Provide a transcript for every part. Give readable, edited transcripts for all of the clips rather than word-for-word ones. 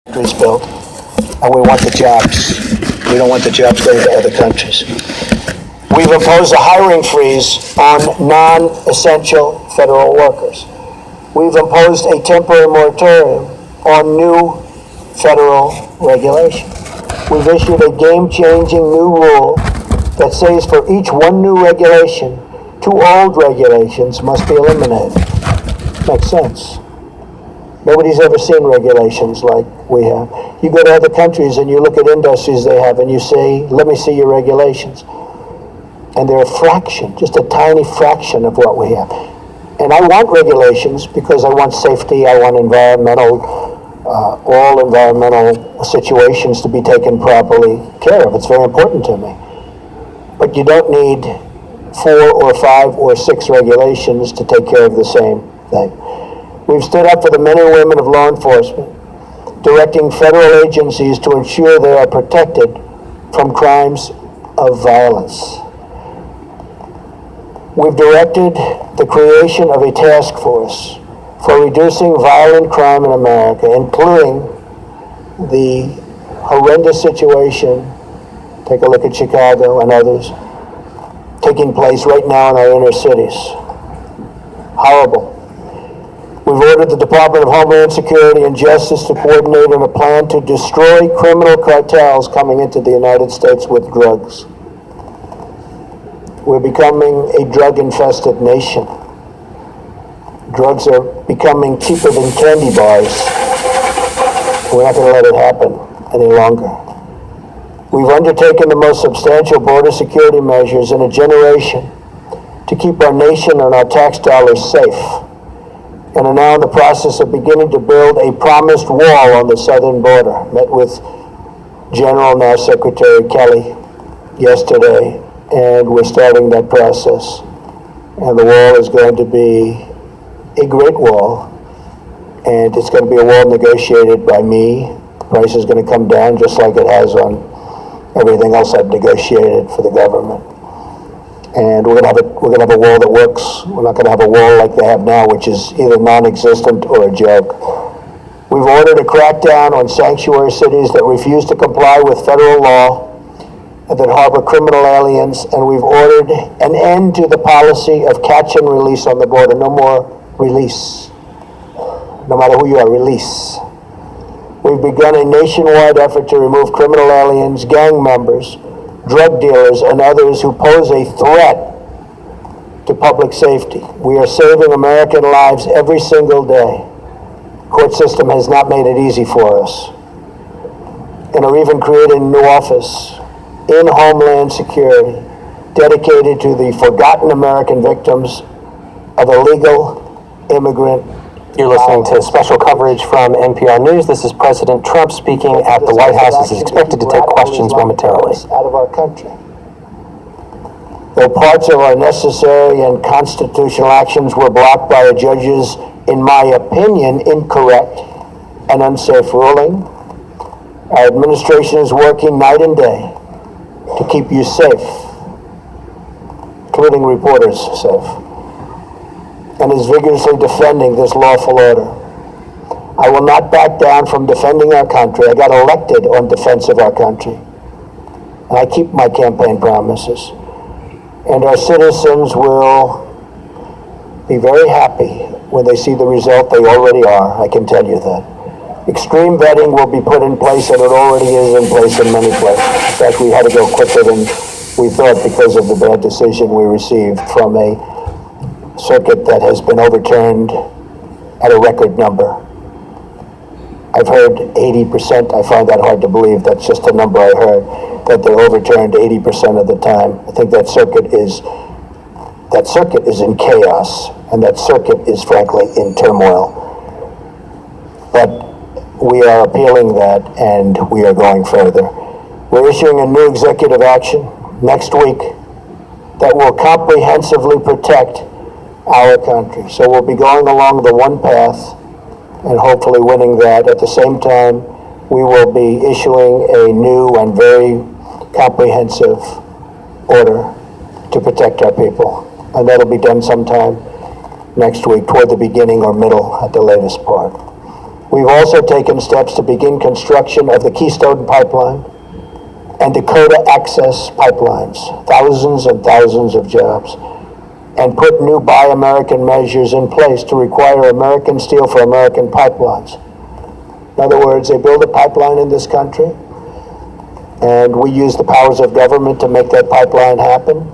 factories built, and we want the jobs. We don't want the jobs going to other countries. We've imposed a hiring freeze on non-essential federal workers. We've imposed a temporary moratorium on new federal regulation. We've issued a game-changing new rule that says for each one new regulation, 2 old regulations must be eliminated. Makes sense. Nobody's ever seen regulations like we have. You go to other countries and you look at industries they have and you say, let me see your regulations. And they're a fraction, just a tiny fraction of what we have. And I want regulations because I want safety, I want all environmental situations to be taken properly care of. It's very important to me. But you don't need 4 or 5 or 6 regulations to take care of the same thing. We've stood up for the men and women of law enforcement, directing federal agencies to ensure they are protected from crimes of violence. We've directed the creation of a task force for reducing violent crime in America, including the horrendous situation, take a look at Chicago and others, taking place right now in our inner cities. Horrible. We've ordered the Department of Homeland Security and Justice to coordinate on a plan to destroy criminal cartels coming into the United States with drugs. We're becoming a drug-infested nation. Drugs are becoming cheaper than candy bars. We're not going to let it happen any longer. We've undertaken the most substantial border security measures in a generation to keep our nation and our tax dollars safe, and are now in the process of beginning to build a promised wall on the southern border. Met with General, now Secretary Kelly, yesterday, and we're starting that process. And the wall is going to be a great wall, and it's going to be a wall negotiated by me. The price is going to come down just like it has on everything else I've negotiated for the government. And we're going to have a wall that works. We're not going to have a wall like they have now, which is either non-existent or a joke. We've ordered a crackdown on sanctuary cities that refuse to comply with federal law and that harbor criminal aliens, and we've ordered an end to the policy of catch and release on the border. No more release. No matter who you are, release. We've begun a nationwide effort to remove criminal aliens, gang members, drug dealers, and others who pose a threat to public safety. We are saving American lives every single day. Court system has not made it easy for us. And are even creating a new office in Homeland Security dedicated to the forgotten American victims of illegal immigrant. You're listening to special coverage from NPR News. This is President Trump speaking at the White House as he's expected to take questions momentarily. Out of our country. Though parts of our necessary and constitutional actions were blocked by a judge's, in my opinion, incorrect and unsafe ruling, our administration is working night and day to keep you safe, including reporters safe, and is vigorously defending this lawful order. I will not back down from defending our country. I got elected on defense of our country, and I keep my campaign promises. And our citizens will be very happy when they see the result. They already are, I can tell you that. Extreme vetting will be put in place, and it already is in place in many places. In fact, we had to go quicker than we thought because of the bad decision we received from a circuit that has been overturned at a record number. I've heard 80%. I find that hard to believe. That's just a number I heard, that they're overturned 80% of the time. I think that circuit is in chaos, and that circuit is frankly in turmoil. But we are appealing that, and we are going further. We're issuing a new executive action next week that will comprehensively protect our country. So we'll be going along the one path and hopefully winning that. At the same time, we will be issuing a new and very comprehensive order to protect our people. And that'll be done sometime next week, toward the beginning or middle at the latest part. We've also taken steps to begin construction of the Keystone Pipeline and Dakota Access Pipelines, thousands and thousands of jobs, and put new Buy American measures in place to require American steel for American pipelines. In other words, they build a pipeline in this country, and we use the powers of government to make that pipeline happen.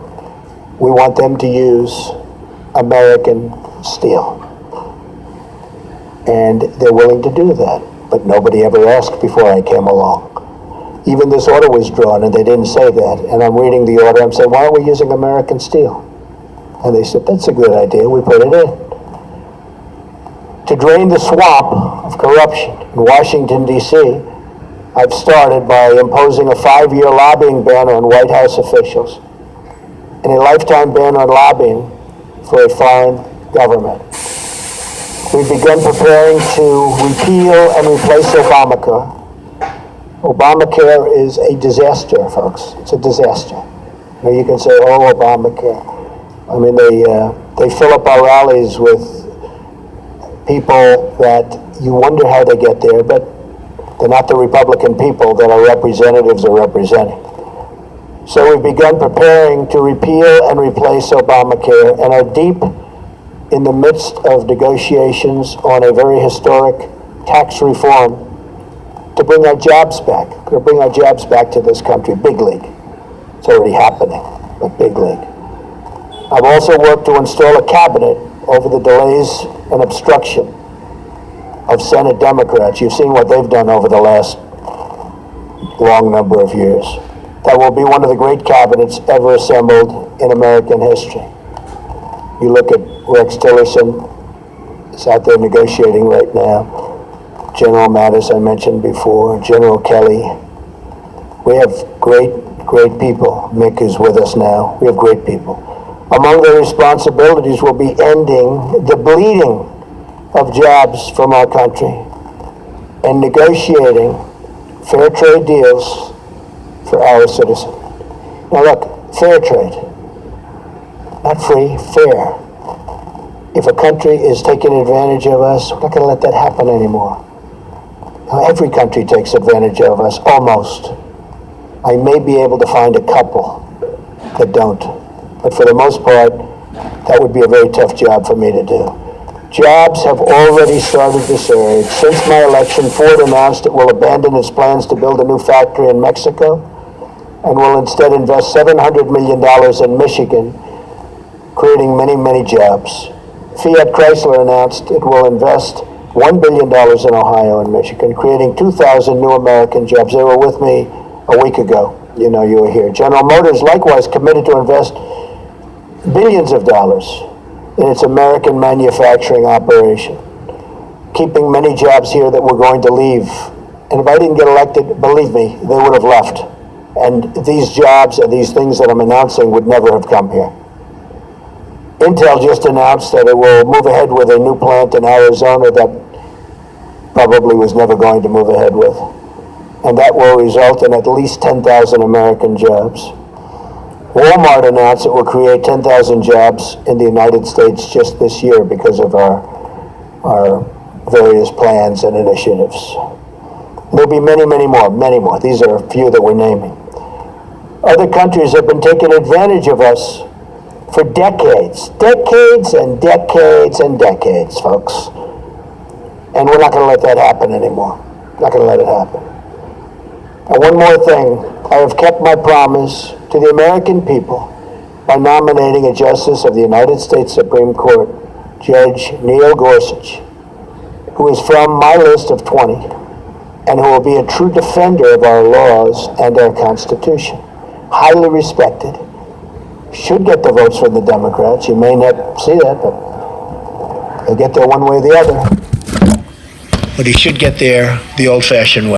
We want them to use American steel. And they're willing to do that, but nobody ever asked before I came along. Even this order was drawn, and they didn't say that. And I'm reading the order, I'm saying, why aren't we using American steel? And they said, that's a good idea, we put it in. To drain the swamp of corruption in Washington, D.C., I've started by imposing a 5-year lobbying ban on White House officials and a lifetime ban on lobbying for a foreign government. We've begun preparing to repeal and replace Obamacare. Obamacare is a disaster, folks. It's a disaster. Now you can say, oh, Obamacare. I mean, they fill up our rallies with people that you wonder how they get there, but they're not the Republican people that our representatives are representing. So we've begun preparing to repeal and replace Obamacare and are deep in the midst of negotiations on a very historic tax reform to bring our jobs back, to bring our jobs back to this country, big league. It's already happening, but big league. I've also worked to install a cabinet over the delays and obstruction of Senate Democrats. You've seen what they've done over the last long number of years. That will be one of the great cabinets ever assembled in American history. You look at Rex Tillerson, is out there negotiating right now. General Mattis, I mentioned before, General Kelly. We have great people. Mick is with us now. We have great people. Among their responsibilities will be ending the bleeding of jobs from our country and negotiating fair trade deals for our citizens. Now look, fair trade, not free, fair. If a country is taking advantage of us, we're not going to let that happen anymore. Now, every country takes advantage of us, almost. I may be able to find a couple that don't, but for the most part, that would be a very tough job for me to do. Jobs have already started to surge. Since my election, Ford announced it will abandon its plans to build a new factory in Mexico and will instead invest $700 million in Michigan, creating many, many jobs. Fiat Chrysler announced it will invest $1 billion in Ohio and Michigan, creating 2,000 new American jobs. They were with me a week ago. You know, you were here. General Motors likewise committed to invest billions of dollars in its American manufacturing operation, keeping many jobs here that were going to leave. And if I didn't get elected, believe me, they would have left. And these jobs and these things that I'm announcing would never have come here. Intel just announced that it will move ahead with a new plant in Arizona that probably was never going to move ahead with. And that will result in at least 10,000 American jobs. Walmart announced it will create 10,000 jobs in the United States just this year because of our various plans and initiatives. There'll be many, many more. These are a few that we're naming. Other countries have been taking advantage of us for decades, folks. And we're not going to let that happen anymore. Not going to let it happen. And one more thing, I have kept my promise to the American people by nominating a justice of the United States Supreme Court, Judge Neil Gorsuch, who is from my list of 20, and who will be a true defender of our laws and our Constitution. Highly respected. Should get the votes from the Democrats. You may not see that, but they'll get there one way or the other. But he should get there the old-fashioned way.